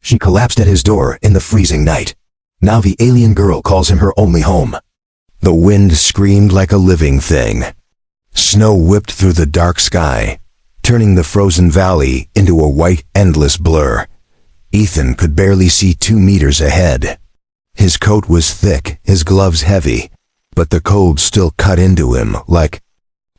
She collapsed at his door in the freezing night. Now the alien girl calls him her only home. The wind screamed like a living thing. Snow whipped through the dark sky, turning the frozen valley into a white, endless blur. Ethan could barely see 2 meters ahead. His coat was thick, his gloves heavy, but the cold still cut into him like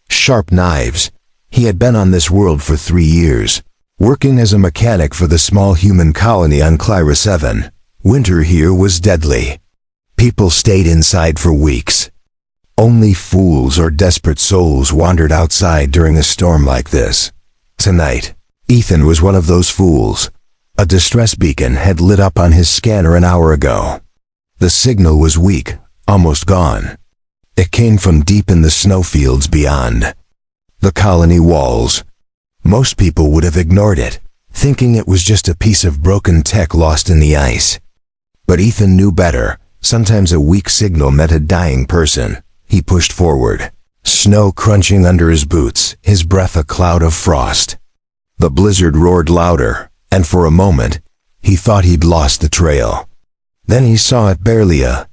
sharp knives. He had been on this world for 3 years, working as a mechanic for the small human colony on Clyra 7. Winter here was deadly. People stayed inside for weeks. Only fools or desperate souls wandered outside during a storm like this. Tonight, Ethan was one of those fools. A distress beacon had lit up on his scanner an hour ago. The signal was weak, almost gone. It came from deep in the snowfields beyond the colony walls. Most people would have ignored it, thinking it was just a piece of broken tech lost in the ice. But Ethan knew better. Sometimes a weak signal meant a dying person. He pushed forward, snow crunching under his boots, his breath a cloud of frost. The blizzard roared louder, and for a moment, he thought he'd lost the trail. Then he saw it barely a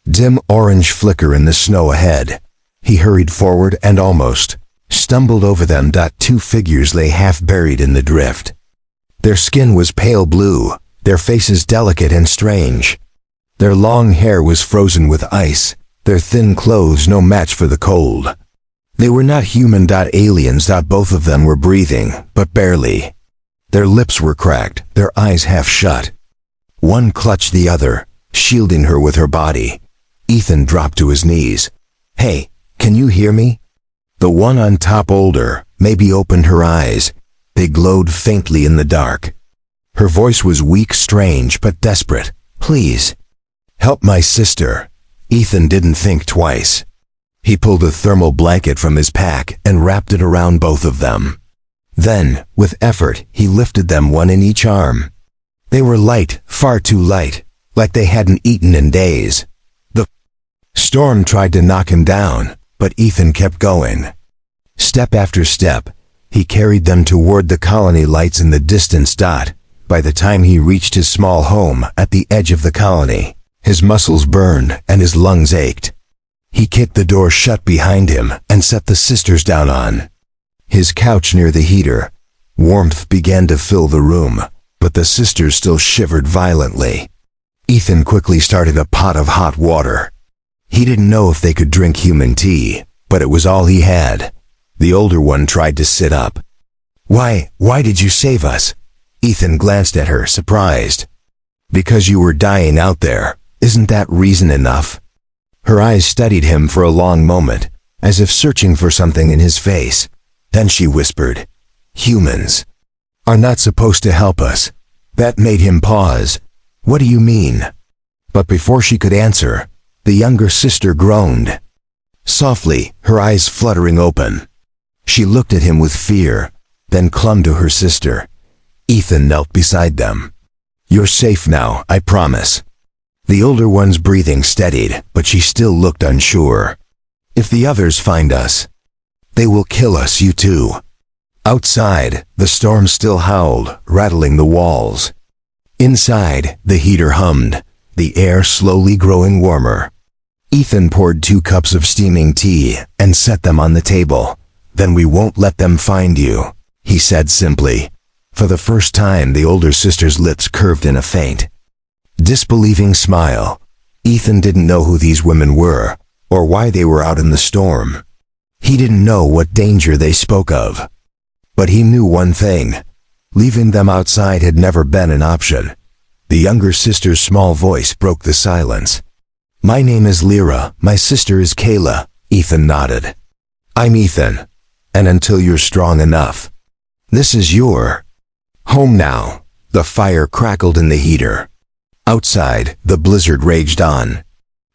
dim orange flicker in the snow ahead. He hurried forward and almost stumbled over them. 2 figures lay half buried in the drift. Their skin was pale blue, their faces delicate and strange. Their long hair was frozen with ice, their thin clothes no match for the cold. They were not human. Aliens. Both of them were breathing, but barely. Their lips were cracked, their eyes half shut. One clutched the other, shielding her with her body. Ethan dropped to his knees. "Hey, can you hear me?" The one on top, older, maybe opened her eyes. They glowed faintly in the dark. Her voice was weak, strange, but desperate. "Please, help my sister." Ethan didn't think twice. He pulled a thermal blanket from his pack and wrapped it around both of them. Then, with effort, he lifted them, one in each arm. They were light, far too light, like they hadn't eaten in days. The storm tried to knock him down, but Ethan kept going. Step after step, he carried them toward the colony lights in the distance. By the time he reached his small home at the edge of the colony, his muscles burned and his lungs ached. He kicked the door shut behind him and set the sisters down on his couch near the heater. Warmth began to fill the room, but the sisters still shivered violently. Ethan quickly started a pot of hot water. He didn't know if they could drink human tea, but it was all he had. The older one tried to sit up. Why did you save us?" Ethan glanced at her, surprised. "Because you were dying out there. Isn't that reason enough?" Her eyes studied him for a long moment, as if searching for something in his face. Then she whispered, "Humans are not supposed to help us." That made him pause. "What do you mean?" But before she could answer, the younger sister groaned. Softly, her eyes fluttering open. She looked at him with fear, then clung to her sister. Ethan knelt beside them. "You're safe now, I promise." The older one's breathing steadied, but she still looked unsure. "If the others find us, they will kill us, you too." Outside, the storm still howled, rattling the walls. Inside, the heater hummed, the air slowly growing warmer. Ethan poured 2 cups of steaming tea and set them on the table. "Then we won't let them find you," he said simply. For the first time, the older sister's lips curved in a faint, disbelieving smile. Ethan didn't know who these women were, or why they were out in the storm. He didn't know what danger they spoke of. But he knew one thing. Leaving them outside had never been an option. The younger sister's small voice broke the silence. "My name is Lyra, my sister is Kayla." Ethan nodded. "I'm Ethan, and until you're strong enough, this is your home now." The fire crackled in the heater. Outside, the blizzard raged on.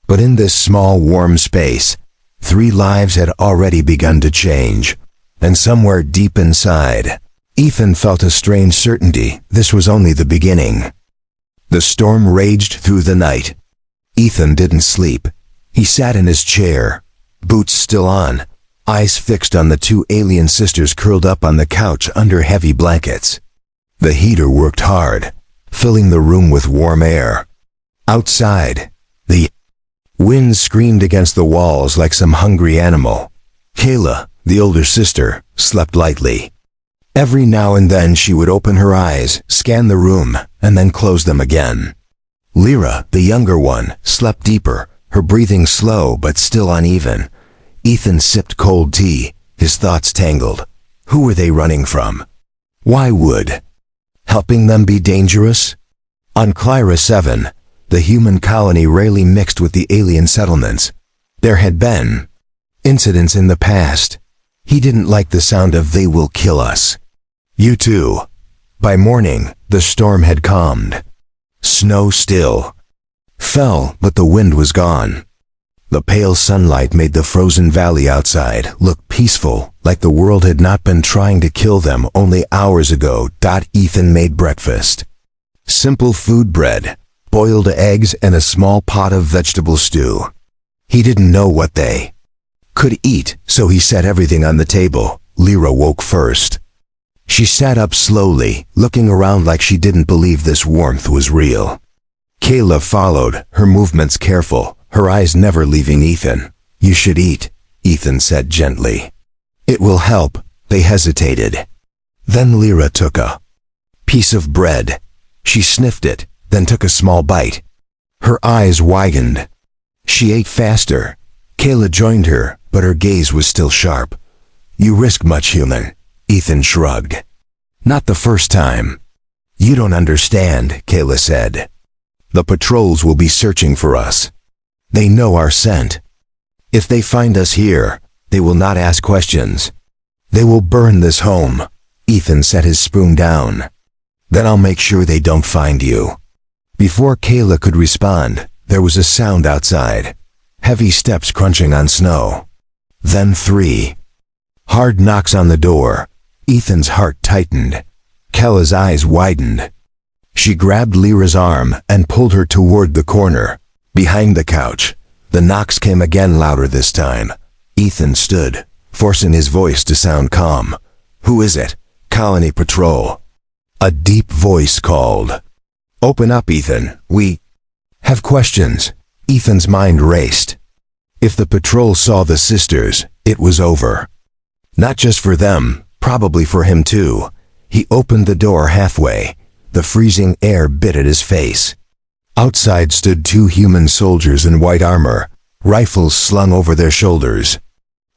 But in this small, warm space, 3 lives had already begun to change. And somewhere deep inside, Ethan felt a strange certainty this was only the beginning. The storm raged through the night. Ethan didn't sleep. He sat in his chair, boots still on, eyes fixed on the 2 alien sisters curled up on the couch under heavy blankets. The heater worked hard, filling the room with warm air. Outside, the wind screamed against the walls like some hungry animal. Kayla, the older sister, slept lightly. Every now and then she would open her eyes, scan the room, and then close them again. Lyra, the younger one, slept deeper, her breathing slow but still uneven. Ethan sipped cold tea, his thoughts tangled. Who were they running from? Why would helping them be dangerous? On Clyra 7, the human colony rarely mixed with the alien settlements. There had been incidents in the past. He didn't like the sound of "they will kill us." You too. By morning, the storm had calmed. Snow still fell, but the wind was gone. The pale sunlight made the frozen valley outside look peaceful, like the world had not been trying to kill them only hours ago. Ethan made breakfast. Simple food: bread, boiled eggs, and a small pot of vegetable stew. He didn't know what they could eat, so he set everything on the table. Lyra woke first. She sat up slowly, looking around like she didn't believe this warmth was real. Kayla followed, her movements careful, her eyes never leaving Ethan. "You should eat," Ethan said gently. "It will help." They hesitated. Then Lyra took a piece of bread. She sniffed it, then took a small bite. Her eyes widened. She ate faster. Kayla joined her, but her gaze was still sharp. "You risk much, human." Ethan shrugged. "Not the first time." "You don't understand," Kayla said. "The patrols will be searching for us. They know our scent. If they find us here, they will not ask questions. They will burn this home." Ethan set his spoon down. "Then I'll make sure they don't find you." Before Kayla could respond, there was a sound outside. Heavy steps crunching on snow. Then 3 hard knocks on the door. Ethan's heart tightened. Kayla's eyes widened. She grabbed Lyra's arm and pulled her toward the corner, behind the couch. The knocks came again, louder this time. Ethan stood, forcing his voice to sound calm. "Who is it?" "Colony Patrol." A deep voice called. "Open up, Ethan. We have questions." Ethan's mind raced. If the patrol saw the sisters, it was over. Not just for them, probably for him too. He opened the door halfway. The freezing air bit at his face. Outside stood 2 human soldiers in white armor, rifles slung over their shoulders.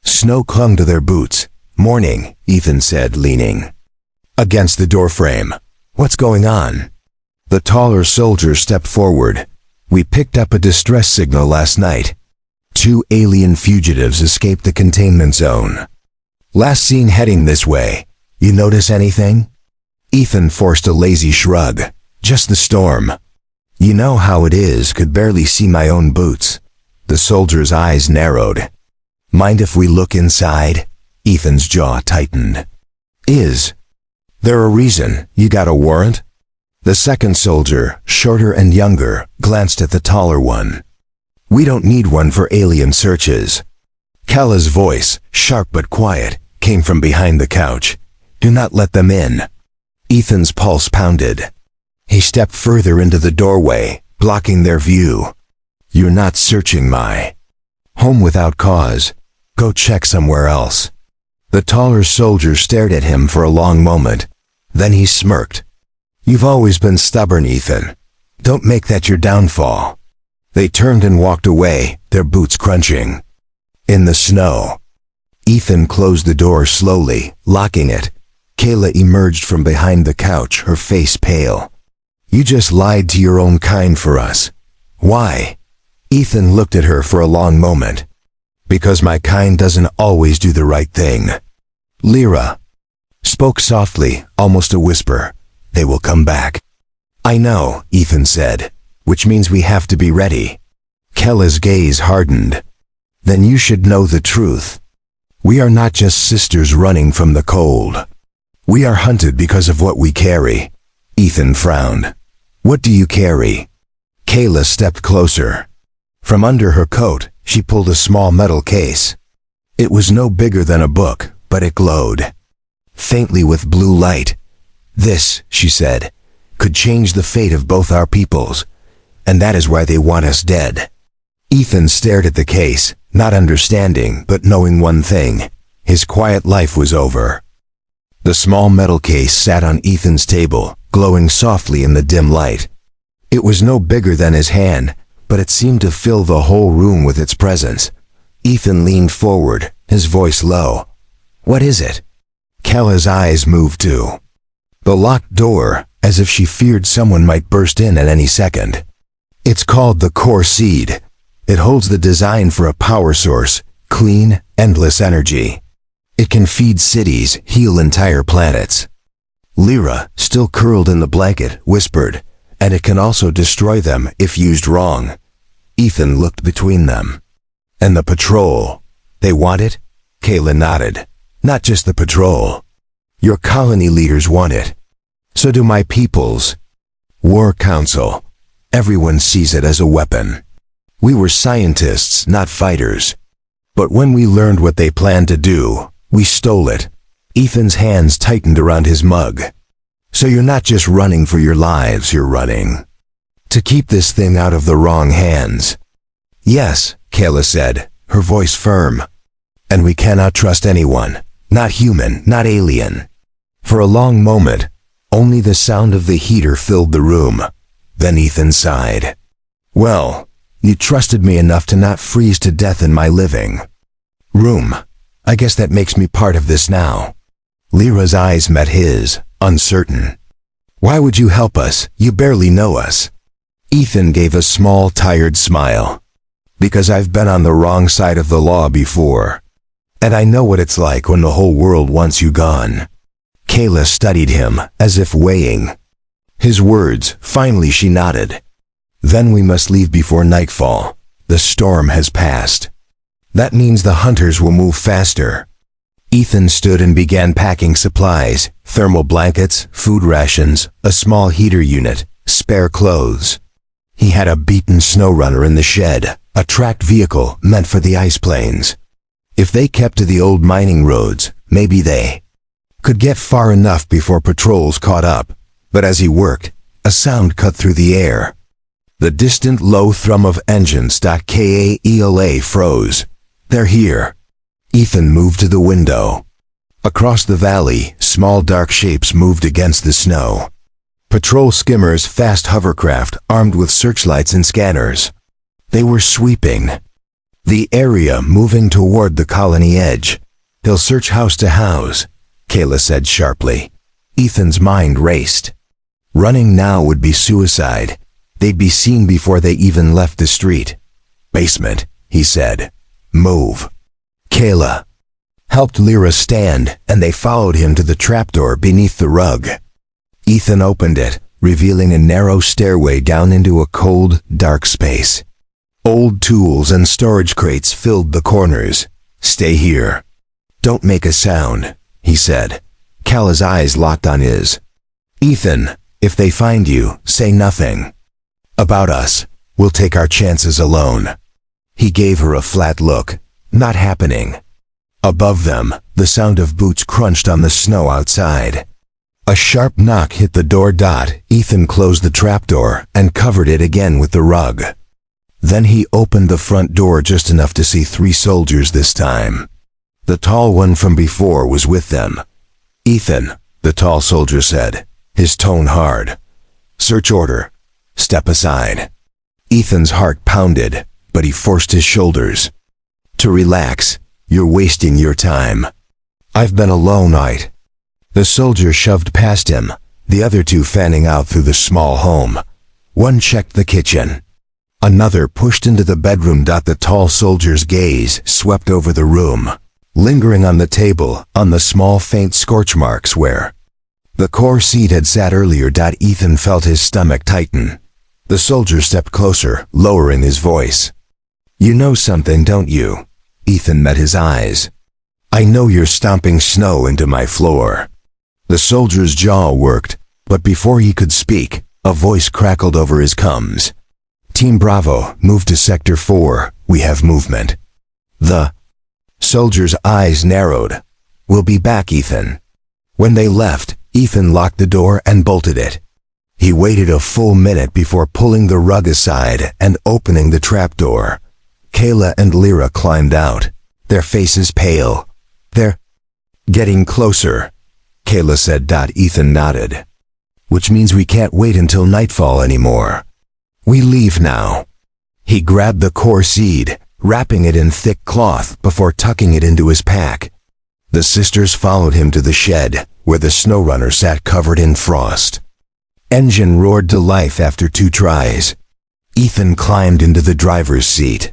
Snow clung to their boots. "Morning," Ethan said, leaning against the doorframe. "What's going on?" The taller soldier stepped forward. "We picked up a distress signal last night. 2 alien fugitives escaped the containment zone. Last seen heading this way. You notice anything?" Ethan forced a lazy shrug. "Just the storm. You know how it is, could barely see my own boots." The soldier's eyes narrowed. "Mind if we look inside?" Ethan's jaw tightened. "Is there a reason? You got a warrant?" The second soldier, shorter and younger, glanced at the taller one. "We don't need one for alien searches." Kayla's voice, sharp but quiet, came from behind the couch. "Do not let them in." Ethan's pulse pounded. He stepped further into the doorway, blocking their view. "You're not searching my home without cause. Go check somewhere else." The taller soldier stared at him for a long moment. Then he smirked. "You've always been stubborn, Ethan. Don't make that your downfall." They turned and walked away, their boots crunching in the snow. Ethan closed the door slowly, locking it. Kayla emerged from behind the couch, her face pale. "You just lied to your own kind for us." "Why?" Ethan looked at her for a long moment. "Because my kind doesn't always do the right thing." Lyra spoke softly, almost a whisper. "They will come back." "I know," Ethan said, "which means we have to be ready." Kayla's gaze hardened. "Then you should know the truth. We are not just sisters running from the cold. We are hunted because of what we carry." Ethan frowned. "What do you carry?" Kayla stepped closer. From under her coat, she pulled a small metal case. It was no bigger than a book, but it glowed faintly with blue light. "This," she said, could change the fate of both our peoples, and that is why they want us dead. Ethan stared at the case, not understanding, but knowing one thing: his quiet life was over. The small metal case sat on Ethan's table, glowing softly in the dim light. It was no bigger than his hand, but it seemed to fill the whole room with its presence. Ethan leaned forward, his voice low. "What is it?" Kella's eyes moved too. The locked door, as if she feared someone might burst in at any second. "It's called the Core Seed. It holds the design for a power source, clean, endless energy. It can feed cities, heal entire planets." Lyra, still curled in the blanket, whispered, "And it can also destroy them if used wrong." Ethan looked between them. "And the patrol, they want it?" Kayla nodded. "Not just the patrol. Your colony leaders want it. So do my peoples. War Council. Everyone sees it as a weapon. We were scientists, not fighters. But when we learned what they planned to do, we stole it." Ethan's hands tightened around his mug. "So you're not just running for your lives, you're running to keep this thing out of the wrong hands." "Yes," Kayla said, her voice firm. "And we cannot trust anyone, not human, not alien." For a long moment, only the sound of the heater filled the room. Then Ethan sighed. "Well, you trusted me enough to not freeze to death in my living room. I guess that makes me part of this now." Lyra's eyes met his, uncertain. "Why would you help us? You barely know us." Ethan gave a small, tired smile. "Because I've been on the wrong side of the law before. And I know what it's like when the whole world wants you gone." Kayla studied him, as if weighing his words. Finally she nodded. "Then we must leave before nightfall. The storm has passed. That means the hunters will move faster." Ethan stood and began packing supplies: thermal blankets, food rations, a small heater unit, spare clothes. He had a beaten SnowRunner in the shed, a tracked vehicle meant for the ice plains. If they kept to the old mining roads, maybe they could get far enough before patrols caught up. But as he worked, a sound cut through the air. The distant low thrum of engines. Kayla froze. "They're here." Ethan moved to the window. Across the valley, small dark shapes moved against the snow. Patrol skimmers, fast hovercraft armed with searchlights and scanners. They were sweeping the area, moving toward the colony edge. "They'll search house to house," Kayla said sharply. Ethan's mind raced. Running now would be suicide. They'd be seen before they even left the street. "Basement," he said. "Move." Kayla helped Lyra stand, and they followed him to the trapdoor beneath the rug. Ethan opened it, revealing a narrow stairway down into a cold, dark space. Old tools and storage crates filled the corners. "Stay here. Don't make a sound," he said. Kayla's eyes locked on his. "Ethan, if they find you, say nothing about us. We'll take our chances alone." He gave her a flat look. "Not happening." Above them, the sound of boots crunched on the snow outside. A sharp knock hit the door. Ethan closed the trapdoor and covered it again with the rug. Then he opened the front door just enough to see 3 soldiers this time. The tall one from before was with them. "Ethan," the tall soldier said, his tone hard. "Search order. Step aside." Ethan's heart pounded, but he forced his shoulders to relax. "You're wasting your time. I've been alone night." The soldier shoved past him, the other 2 fanning out through the small home. One checked the kitchen. Another pushed into the bedroom. The tall soldier's gaze swept over the room, lingering on the table, on the small faint scorch marks where the core seed had sat earlier. Ethan felt his stomach tighten. The soldier stepped closer, lowering his voice. "You know something, don't you?" Ethan met his eyes. "I know you're stomping snow into my floor." The soldier's jaw worked, but before he could speak, a voice crackled over his cums. "Team Bravo, move to Sector 4, we have movement." The soldier's eyes narrowed. "We'll be back, Ethan." When they left, Ethan locked the door and bolted it. He waited a full minute before pulling the rug aside and opening the trapdoor. Kayla and Lyra climbed out, their faces pale. "They're getting closer," Kayla said. Ethan nodded. "Which means we can't wait until nightfall anymore. We leave now." He grabbed the core seed, wrapping it in thick cloth before tucking it into his pack. The sisters followed him to the shed, where the SnowRunner sat covered in frost. Engine roared to life after 2 tries. Ethan climbed into the driver's seat.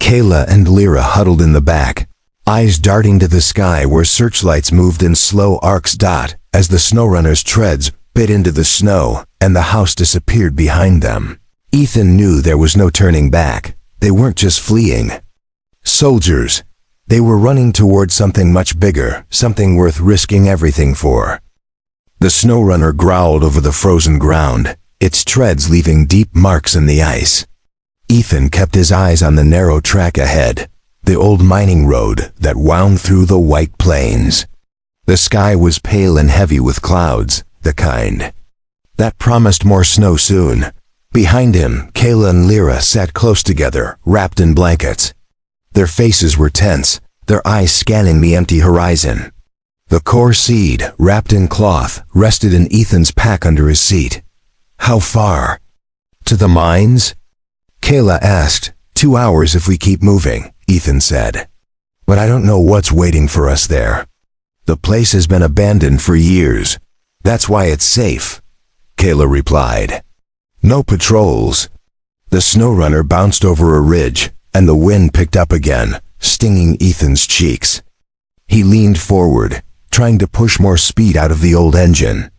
Kayla and Lyra huddled in the back, eyes darting to the sky where searchlights moved in slow arcs. As the SnowRunner's treads bit into the snow and the house disappeared behind them, Ethan knew there was no turning back. They weren't just fleeing. Soldiers. They were running toward something much bigger, something worth risking everything for. The SnowRunner growled over the frozen ground, its treads leaving deep marks in the ice. Ethan kept his eyes on the narrow track ahead, the old mining road that wound through the white plains. The sky was pale and heavy with clouds, the kind that promised more snow soon. Behind him, Kayla and Lyra sat close together, wrapped in blankets. Their faces were tense, their eyes scanning the empty horizon. The core seed, wrapped in cloth, rested in Ethan's pack under his seat. "How far?" "To the mines?" Kayla asked. 2 hours if we keep moving," Ethan said. "But I don't know what's waiting for us there. The place has been abandoned for years. That's why it's safe," Kayla replied. "No patrols." The SnowRunner bounced over a ridge, and the wind picked up again, stinging Ethan's cheeks. He leaned forward, trying to push more speed out of the old engine.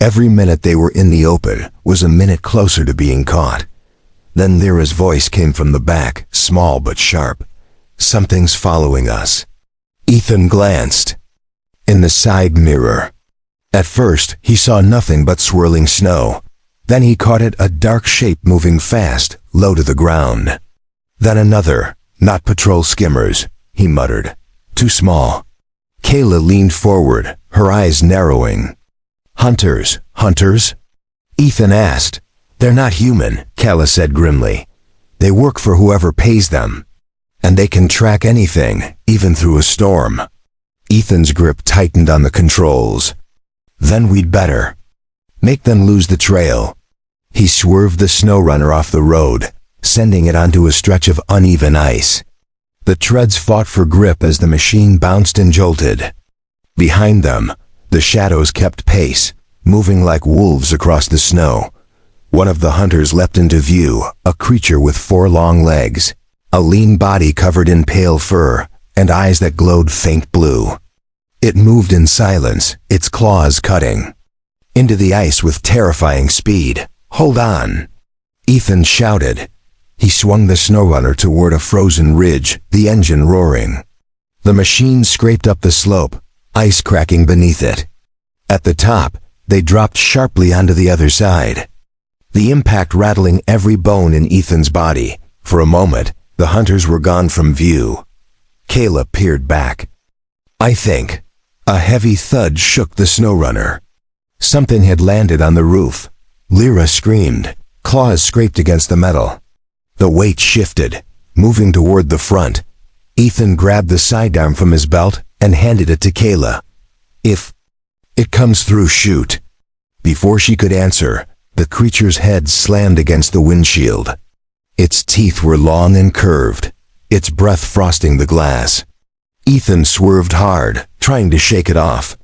Every minute they were in the open was a minute closer to being caught. Then Lyra's voice came from the back, small but sharp. "Something's following us." Ethan glanced. In the side mirror. At first, he saw nothing but swirling snow. Then he caught it, a dark shape moving fast, low to the ground. Then another. "Not patrol skimmers," he muttered. "Too small." Kayla leaned forward, her eyes narrowing. "Hunters, hunters?" Ethan asked. "They're not human," Kayla said grimly. "They work for whoever pays them. And they can track anything, even through a storm." Ethan's grip tightened on the controls. "Then we'd better make them lose the trail." He swerved the SnowRunner off the road, sending it onto a stretch of uneven ice. The treads fought for grip as the machine bounced and jolted. Behind them, the shadows kept pace, moving like wolves across the snow. One of the hunters leapt into view, a creature with 4 long legs, a lean body covered in pale fur, and eyes that glowed faint blue. It moved in silence, its claws cutting into the ice with terrifying speed. "Hold on!" Ethan shouted. He swung the SnowRunner toward a frozen ridge, the engine roaring. The machine scraped up the slope, ice cracking beneath it. At the top, they dropped sharply onto the other side, the impact rattling every bone in Ethan's body. For a moment, the hunters were gone from view. Kayla peered back. "I think." A heavy thud shook the SnowRunner. Something had landed on the roof. Lyra screamed. Claws scraped against the metal. The weight shifted, moving toward the front. Ethan grabbed the sidearm from his belt and handed it to Kayla. "If it comes through, shoot." Before she could answer, the creature's head slammed against the windshield. Its teeth were long and curved, its breath frosting the glass. Ethan swerved hard, trying to shake it off.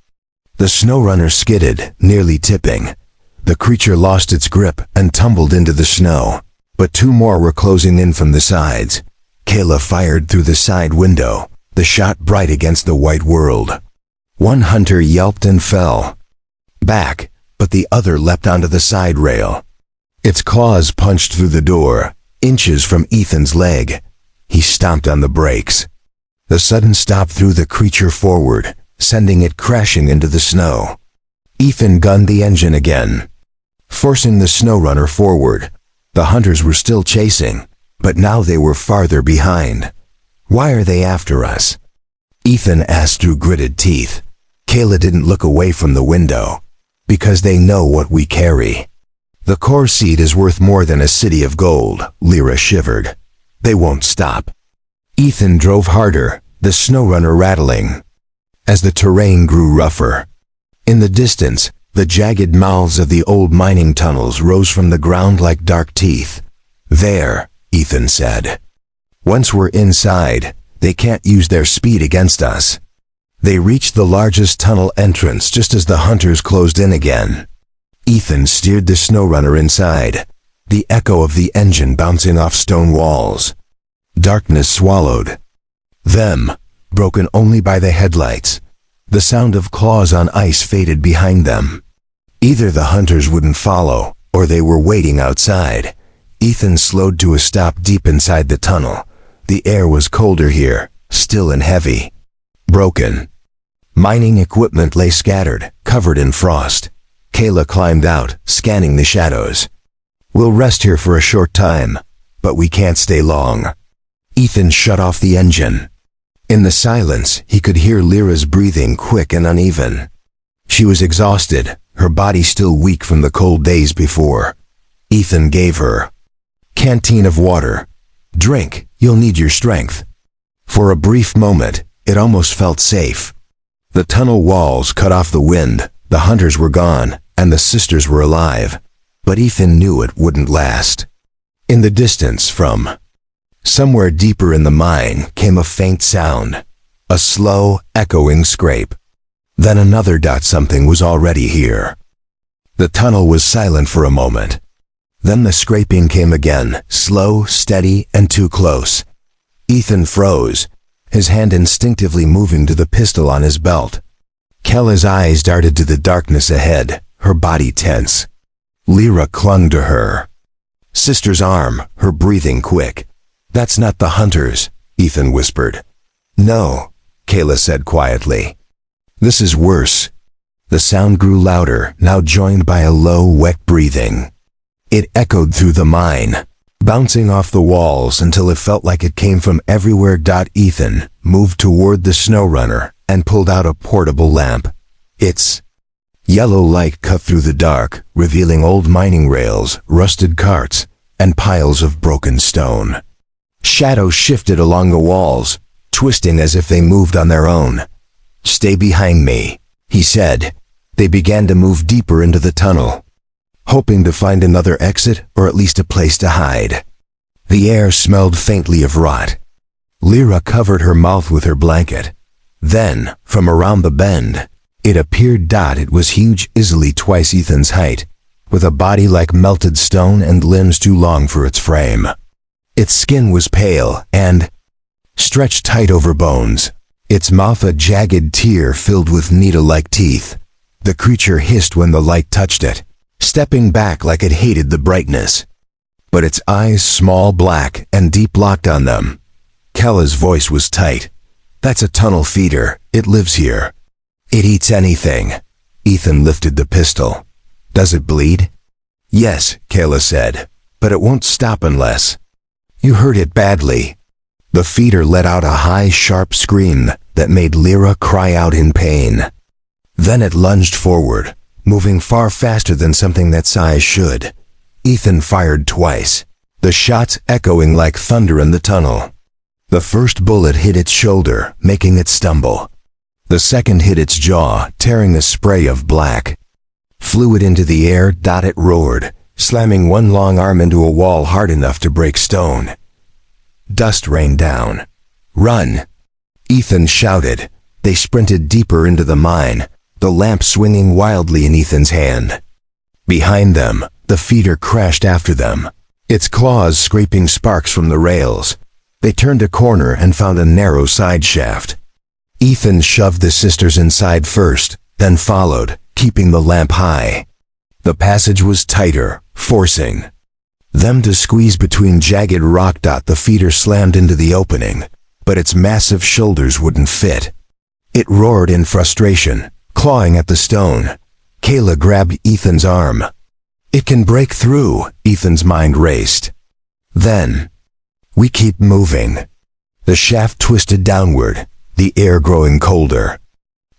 The SnowRunner skidded, nearly tipping. The creature lost its grip and tumbled into the snow, but 2 more were closing in from the sides. Kayla fired through the side window, the shot bright against the white world. One hunter yelped and fell back, but the other leapt onto the side rail. Its claws punched through the door, inches from Ethan's leg. He stomped on the brakes. The sudden stop threw the creature forward, sending it crashing into the snow. Ethan gunned the engine again, forcing the SnowRunner forward. The hunters were still chasing, but now they were farther behind. "Why are they after us?" Ethan asked through gritted teeth. Kayla didn't look away from the window. "Because they know what we carry." The core seed is worth more than a city of gold, Lyra shivered. They won't stop. Ethan drove harder, the SnowRunner rattling. As the terrain grew rougher. In the distance, the jagged mouths of the old mining tunnels rose from the ground like dark teeth. There, Ethan said. Once we're inside, they can't use their speed against us. They reached the largest tunnel entrance just as the hunters closed in again. Ethan steered the SnowRunner inside, the echo of the engine bouncing off stone walls. Darkness swallowed them, broken only by the headlights. The sound of claws on ice faded behind them. Either the hunters wouldn't follow, or they were waiting outside. Ethan slowed to a stop deep inside the tunnel. The air was colder here, still and heavy. Broken. Mining equipment lay scattered, covered in frost. Kayla climbed out, scanning the shadows. We'll rest here for a short time, but we can't stay long. Ethan shut off the engine. In the silence, he could hear Lyra's breathing quick and uneven. She was exhausted, her body still weak from the cold days before. Ethan gave her canteen of water. Drink, you'll need your strength. For a brief moment, it almost felt safe. The tunnel walls cut off the wind, the hunters were gone, and the sisters were alive. But Ethan knew it wouldn't last. In the distance from somewhere deeper in the mine came a faint sound, a slow, echoing scrape. Then another dot. Something was already here. The tunnel was silent for a moment. Then the scraping came again, slow, steady, and too close. Ethan froze, his hand instinctively moving to the pistol on his belt. Kella's eyes darted to the darkness ahead, her body tense. Lyra clung to her sister's arm, her breathing quick. That's not the hunters, Ethan whispered. No, Kayla said quietly. This is worse. The sound grew louder, now joined by a low, wet breathing. It echoed through the mine, bouncing off the walls until it felt like it came from everywhere. Ethan moved toward the SnowRunner and pulled out a portable lamp. Its yellow light cut through the dark, revealing old mining rails, rusted carts, and piles of broken stone. Shadows shifted along the walls, twisting as if they moved on their own. Stay behind me, he said. They began to move deeper into the tunnel, hoping to find another exit or at least a place to hide. The air smelled faintly of rot. Lyra covered her mouth with her blanket. Then, from around the bend, it appeared. It was huge, easily twice Ethan's height, with a body like melted stone and limbs too long for its frame. Its skin was pale and stretched tight over bones, its mouth a jagged tear filled with needle-like teeth. The creature hissed when the light touched it, stepping back like it hated the brightness. But its eyes, small, black, and deep, locked on them. Kella's voice was tight. That's a tunnel feeder. It lives here. It eats anything. Ethan lifted the pistol. Does it bleed? Yes, Kayla said, but it won't stop unless you hurt it badly. The feeder let out a high, sharp scream that made Lyra cry out in pain. Then it lunged forward, moving far faster than something that size should. Ethan fired twice, the shots echoing like thunder in the tunnel. The first bullet hit its shoulder, making it stumble. The second hit its jaw, tearing a spray of black fluid into the air. It roared, slamming one long arm into a wall hard enough to break stone. Dust rained down. Run! Ethan shouted. They sprinted deeper into the mine, the lamp swinging wildly in Ethan's hand. Behind them, the feeder crashed after them, its claws scraping sparks from the rails. They turned a corner and found a narrow side shaft. Ethan shoved the sisters inside first, then followed, keeping the lamp high. The passage was tighter, forcing them to squeeze between jagged rock. The feeder slammed into the opening, but its massive shoulders wouldn't fit. It roared in frustration, clawing at the stone. Kayla grabbed Ethan's arm. It can break through, Ethan's mind raced. Then, we keep moving. The shaft twisted downward, the air growing colder.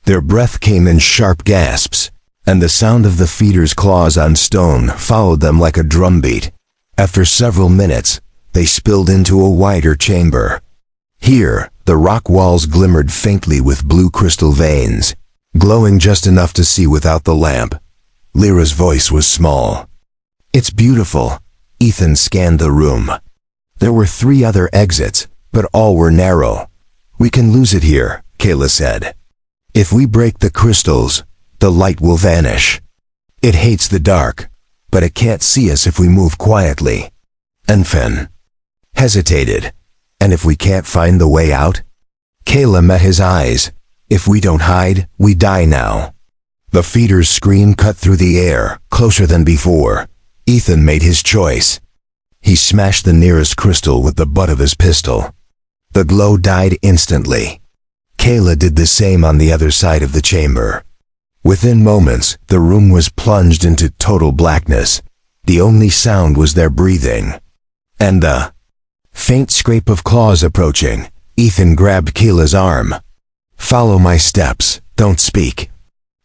Their breath came in sharp gasps. and the sound of the feeder's claws on stone followed them like a drumbeat. After several minutes, they spilled into a wider chamber. Here, the rock walls glimmered faintly with blue crystal veins, glowing just enough to see without the lamp. Lyra's voice was small. "It's beautiful." Ethan scanned the room. There were 3 other exits, but all were narrow. "We can lose it here," Kayla said. "If we break the crystals, the light will vanish. It hates the dark, but it can't see us if we move quietly." Enfin hesitated. "And if we can't find the way out?" Kayla met his eyes. "If we don't hide, we die now." The feeder's scream cut through the air, closer than before. Ethan made his choice. He smashed the nearest crystal with the butt of his pistol. The glow died instantly. Kayla did the same on the other side of the chamber. Within moments, the room was plunged into total blackness. The only sound was their breathing. And the faint scrape of claws approaching. Ethan grabbed Kayla's arm. "Follow my steps, don't speak."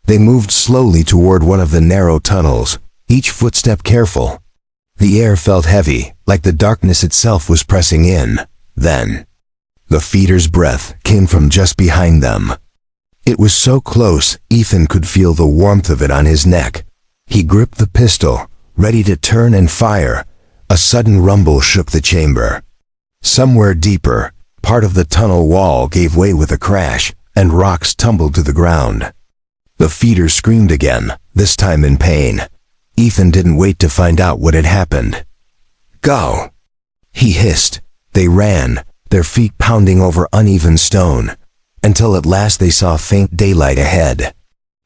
They moved slowly toward one of the narrow tunnels, each footstep careful. The air felt heavy, like the darkness itself was pressing in. Then, the feeder's breath came from just behind them. It was so close, Ethan could feel the warmth of it on his neck. He gripped the pistol, ready to turn and fire. A sudden rumble shook the chamber. Somewhere deeper, part of the tunnel wall gave way with a crash, and rocks tumbled to the ground. The feeder screamed again, this time in pain. Ethan didn't wait to find out what had happened. "Go!" he hissed. They ran, their feet pounding over uneven stone, until at last they saw faint daylight ahead.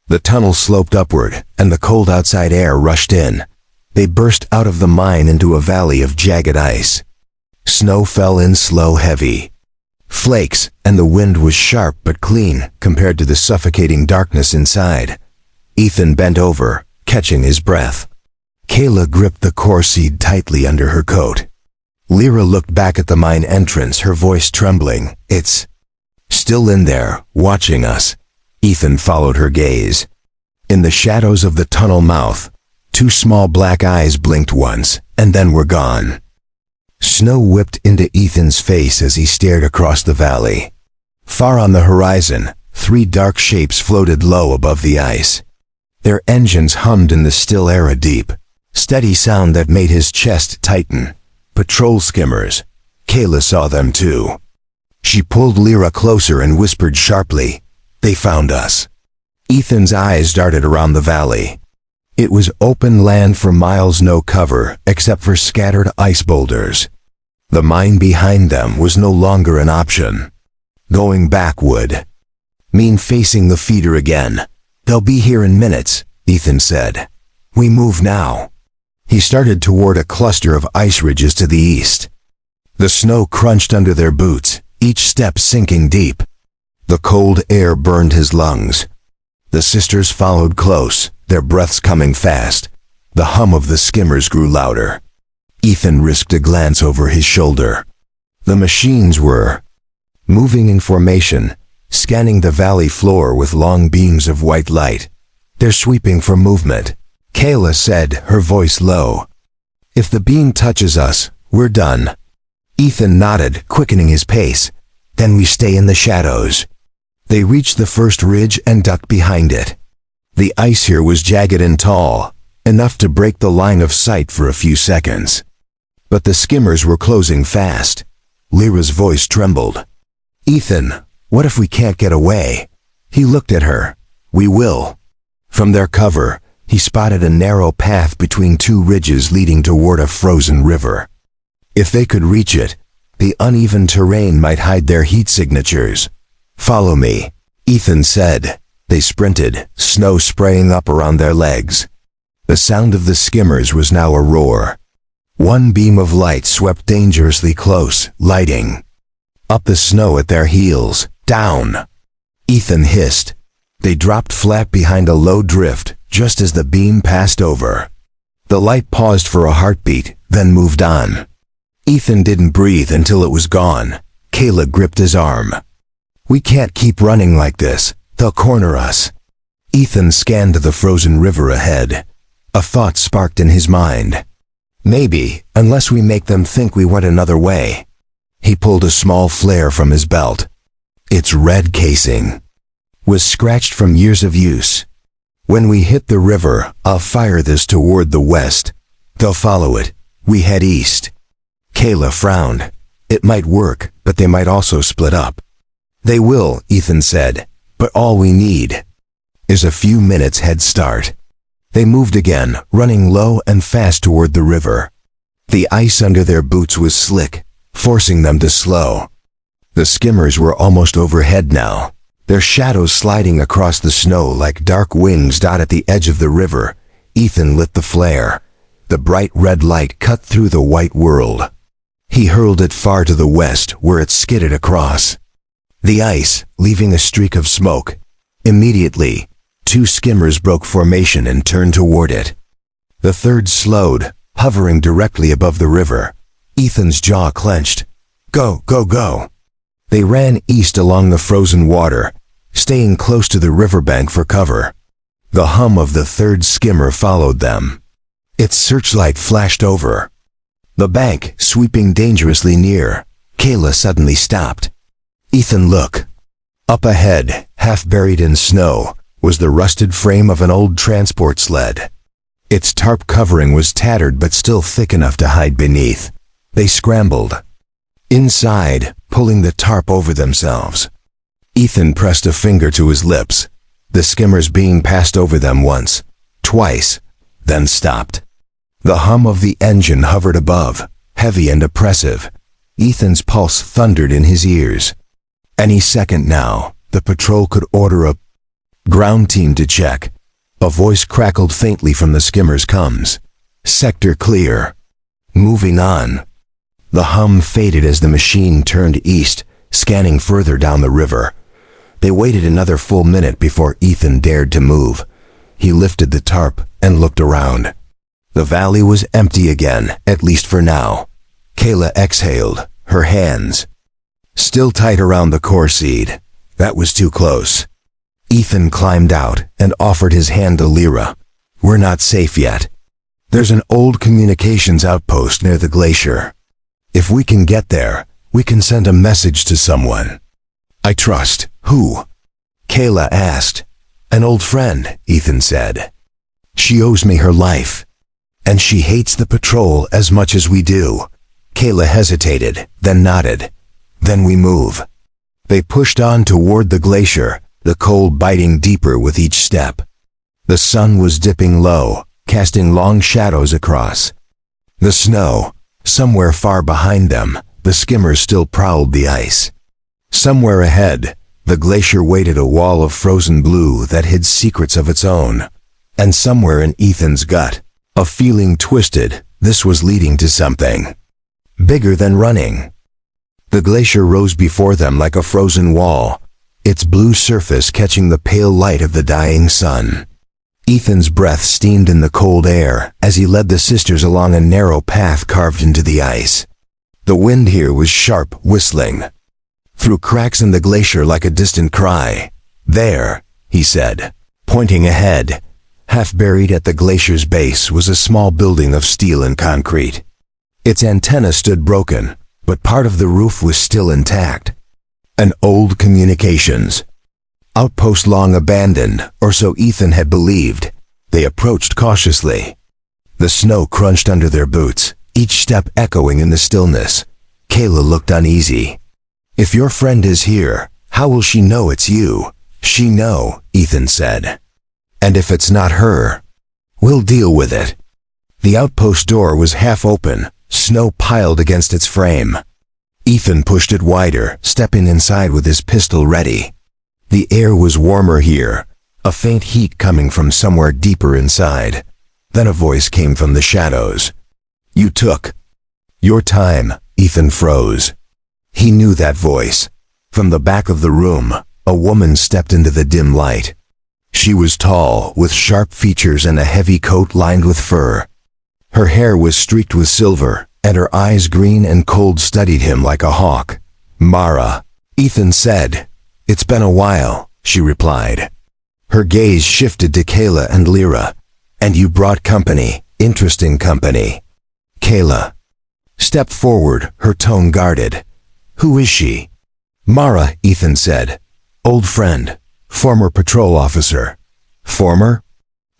The tunnel sloped upward, and the cold outside air rushed in. They burst out of the mine into a valley of jagged ice. Snow fell in slow, heavy flakes, and the wind was sharp but clean compared to the suffocating darkness inside. Ethan bent over, catching his breath. Kayla gripped the core seed tightly under her coat. Lyra looked back at the mine entrance, her voice trembling. "It's still in there, watching us." Ethan followed her gaze. In the shadows of the tunnel mouth, 2 small black eyes blinked once, and then were gone. Snow whipped into Ethan's face as he stared across the valley. Far on the horizon, 3 dark shapes floated low above the ice. Their engines hummed in the still air, a deep, steady sound that made his chest tighten. Patrol skimmers. Kayla saw them too. She pulled Lyra closer and whispered sharply, "They found us." Ethan's eyes darted around the valley. It was open land for miles, no cover except for scattered ice boulders. The mine behind them was no longer an option. Going back would mean facing the feeder again. "They'll be here in minutes," Ethan said. "We move now." He started toward a cluster of ice ridges to the east. The snow crunched under their boots, each step sinking deep. The cold air burned his lungs. The sisters followed close, their breaths coming fast. The hum of the skimmers grew louder. Ethan risked a glance over his shoulder. The machines were moving in formation, scanning the valley floor with long beams of white light. "They're sweeping for movement," Kayla said, her voice low. "If the beam touches us, we're done." Ethan nodded, quickening his pace. "Then we stay in the shadows." They reached the first ridge and ducked behind it. The ice here was jagged and tall, enough to break the line of sight for a few seconds. But the skimmers were closing fast. Lyra's voice trembled. "Ethan, what if we can't get away?" He looked at her. "We will." From their cover, he spotted a narrow path between 2 ridges leading toward a frozen river. If they could reach it, the uneven terrain might hide their heat signatures. "Follow me," Ethan said. They sprinted, snow spraying up around their legs. The sound of the skimmers was now a roar. One beam of light swept dangerously close, lighting up the snow at their heels. "Down!" Ethan hissed. They dropped flat behind a low drift, just as the beam passed over. The light paused for a heartbeat, then moved on. Ethan didn't breathe until it was gone. Kayla gripped his arm. "We can't keep running like this. They'll corner us." Ethan scanned the frozen river ahead. A thought sparked in his mind. Maybe, unless we make them think we went another way. He pulled a small flare from his belt. Its red casing was scratched from years of use. When we hit the river, I'll fire this toward the west. They'll follow it. We head east. Kayla frowned. It might work, but they might also split up. They will, Ethan said, but all we need is a few minutes head start. They moved again, running low and fast toward the river. The ice under their boots was slick, forcing them to slow. The skimmers were almost overhead now, their shadows sliding across the snow like dark wings dot at the edge of the river. Ethan lit the flare. The bright red light cut through the white world. He hurled it far to the west, where it skidded across the ice, leaving a streak of smoke. Immediately, 2 skimmers broke formation and turned toward it. The third slowed, hovering directly above the river. Ethan's jaw clenched. Go, go, go! They ran east along the frozen water, staying close to the riverbank for cover. The hum of the third skimmer followed them. Its searchlight flashed over the bank, sweeping dangerously near. Kayla suddenly stopped. Ethan, look. Up ahead, half buried in snow, was the rusted frame of an old transport sled. Its tarp covering was tattered but still thick enough to hide beneath. They scrambled inside, pulling the tarp over themselves. Ethan pressed a finger to his lips, the skimmers being passed over them once, twice, then stopped. The hum of the engine hovered above, heavy and oppressive. Ethan's pulse thundered in his ears. Any second now, the patrol could order a ground team to check. A voice crackled faintly from the skimmers. Comes. Sector clear. Moving on. The hum faded as the machine turned east, scanning further down the river. They waited another full minute before Ethan dared to move. He lifted the tarp and looked around. The valley was empty again, at least for now. Kayla exhaled, her hands still tight around the core seat. That was too close. Ethan climbed out and offered his hand to Lyra. We're not safe yet. There's an old communications outpost near the glacier. If we can get there, we can send a message to someone. I trust. Who? Kayla asked. An old friend, Ethan said. She owes me her life. And she hates the patrol as much as we do. Kayla hesitated, then nodded. Then we move. They pushed on toward the glacier, the cold biting deeper with each step. The sun was dipping low, casting long shadows across the snow. Somewhere far behind them, the skimmers still prowled the ice. Somewhere ahead, the glacier waited a wall of frozen blue that hid secrets of its own. And somewhere in Ethan's gut, a feeling twisted. This was leading to something bigger than running. The glacier rose before them like a frozen wall, its blue surface catching the pale light of the dying sun. Ethan's breath steamed in the cold air as he led the sisters along a narrow path carved into the ice. The wind here was sharp, whistling through cracks in the glacier like a distant cry. There, he said, pointing ahead. Half buried at the glacier's base was a small building of steel and concrete. Its antenna stood broken, but part of the roof was still intact. An old communications outpost, long abandoned, or so Ethan had believed. They approached cautiously. The snow crunched under their boots, each step echoing in the stillness. Kayla looked uneasy. If your friend is here, how will she know it's you? She know, Ethan said. And if it's not her, we'll deal with it. The outpost door was half open, snow piled against its frame. Ethan pushed it wider, stepping inside with his pistol ready. The air was warmer here, a faint heat coming from somewhere deeper inside. Then a voice came from the shadows. You took your time. Ethan froze. He knew that voice. From the back of the room, a woman stepped into the dim light. She was tall, with sharp features and a heavy coat lined with fur. Her hair was streaked with silver, and her eyes, green and cold, studied him like a hawk. Mara, Ethan said. It's been a while, she replied. Her gaze shifted to Kayla and Lyra. "And you brought company, interesting company." Kayla stepped forward, her tone guarded. "Who is she?" "Mara," Ethan said. "Old friend, former patrol officer." "Former?"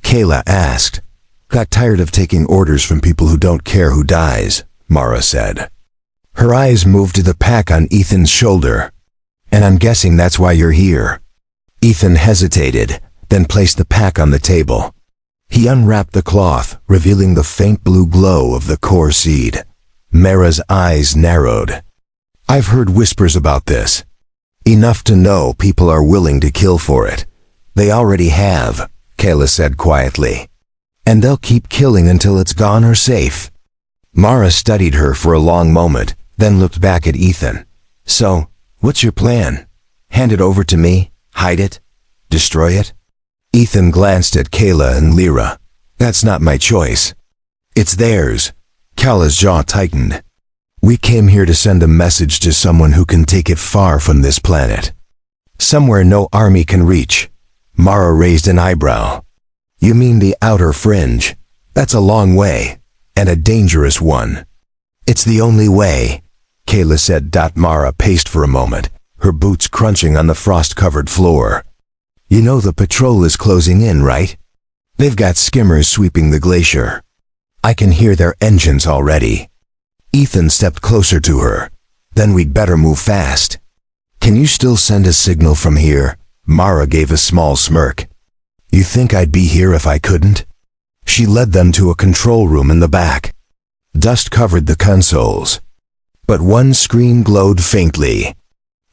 Kayla asked. "Got tired of taking orders from people who don't care who dies," Mara said. Her eyes moved to the pack on Ethan's shoulder. "And I'm guessing that's why you're here." Ethan hesitated, then placed the pack on the table. He unwrapped the cloth, revealing the faint blue glow of the core seed. Mara's eyes narrowed. "I've heard whispers about this. Enough to know people are willing to kill for it. They already have," Kayla said quietly. "And they'll keep killing until it's gone or safe." Mara studied her for a long moment, then looked back at Ethan. "So, what's your plan? Hand it over to me? Hide it? Destroy it?" Ethan glanced at Kayla and Lyra. "That's not my choice. It's theirs." Kayla's jaw tightened. "We came here to send a message to someone who can take it far from this planet. Somewhere no army can reach." Mara raised an eyebrow. "You mean the outer fringe? That's a long way, and a dangerous one." "It's the only way," Kayla said. Mara paced for a moment, her boots crunching on the frost-covered floor. "You know the patrol is closing in, right? They've got skimmers sweeping the glacier. I can hear their engines already." Ethan stepped closer to her. "Then we'd better move fast." "Can you still send a signal from here?" Mara gave a small smirk. "You think I'd be here if I couldn't?" She led them to a control room in the back. Dust covered the consoles, but one screen glowed faintly.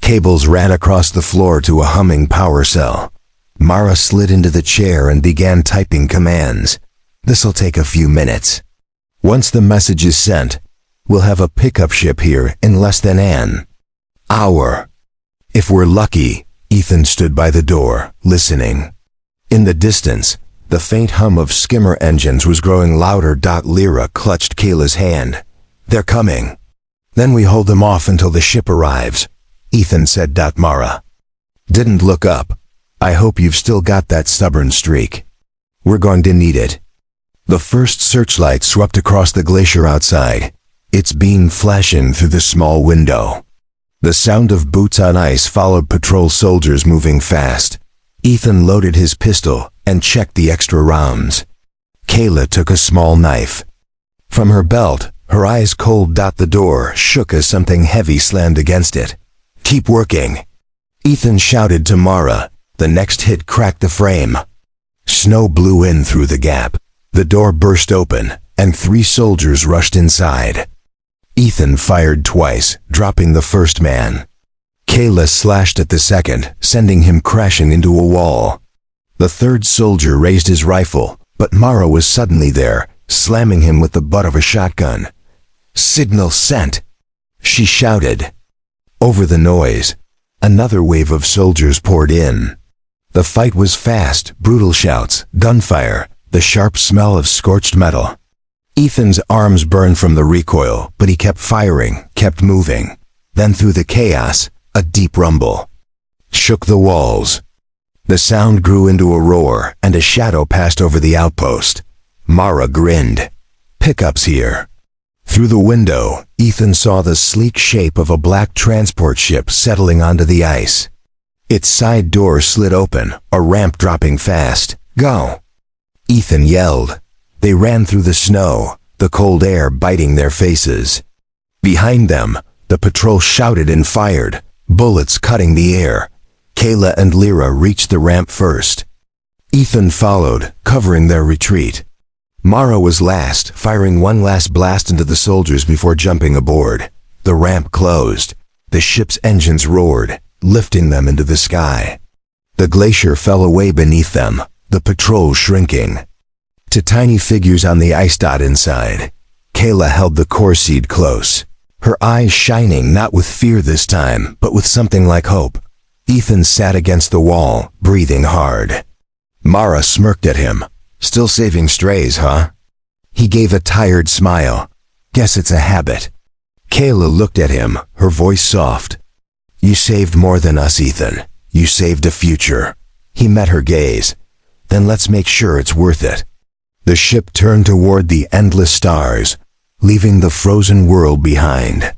Cables ran across the floor to a humming power cell. Mara slid into the chair and began typing commands. "This'll take a few minutes. Once the message is sent, we'll have a pickup ship here in less than an hour. If we're lucky." Ethan stood by the door, listening. In the distance, the faint hum of skimmer engines was growing louder. Lyra clutched Kayla's hand. "They're coming." "Then we hold them off until the ship arrives," Ethan said. Mara didn't look up. "I hope you've still got that stubborn streak. We're going to need it." The first searchlight swept across the glacier outside, its beam flashing through the small window. The sound of boots on ice followed patrol soldiers moving fast. Ethan loaded his pistol and checked the extra rounds. Kayla took a small knife from her belt, her eyes cold. The door shook as something heavy slammed against it. "Keep working," Ethan shouted to Mara. The next hit cracked the frame. Snow blew in through the gap. The door burst open, and 3 soldiers rushed inside. Ethan fired twice, dropping the first man. Kayla slashed at the second, sending him crashing into a wall. The third soldier raised his rifle, but Mara was suddenly there, slamming him with the butt of a shotgun. "Signal sent," she shouted. Over the noise, another wave of soldiers poured in. The fight was fast, brutal shouts, gunfire, the sharp smell of scorched metal. Ethan's arms burned from the recoil, but he kept firing, kept moving. Then through the chaos, a deep rumble shook the walls. The sound grew into a roar, and a shadow passed over the outpost. Mara grinned. "Pickups here." Through the window, Ethan saw the sleek shape of a black transport ship settling onto the ice. Its side door slid open, a ramp dropping fast. "Go!" Ethan yelled. They ran through the snow, the cold air biting their faces. Behind them, the patrol shouted and fired, bullets cutting the air. Kayla and Lyra reached the ramp first. Ethan followed, covering their retreat. Mara was last, firing one last blast into the soldiers before jumping aboard. The ramp closed. The ship's engines roared, lifting them into the sky. The glacier fell away beneath them, the patrol shrinking to tiny figures on the ice inside. Kayla held the core seed close, her eyes shining not with fear this time, but with something like hope. Ethan sat against the wall, breathing hard. Mara smirked at him. "Still saving strays, huh?" He gave a tired smile. "Guess it's a habit." Kayla looked at him, her voice soft. "You saved more than us, Ethan. You saved a future." He met her gaze. Then let's make sure it's worth it. The ship turned toward the endless stars, leaving the frozen world behind.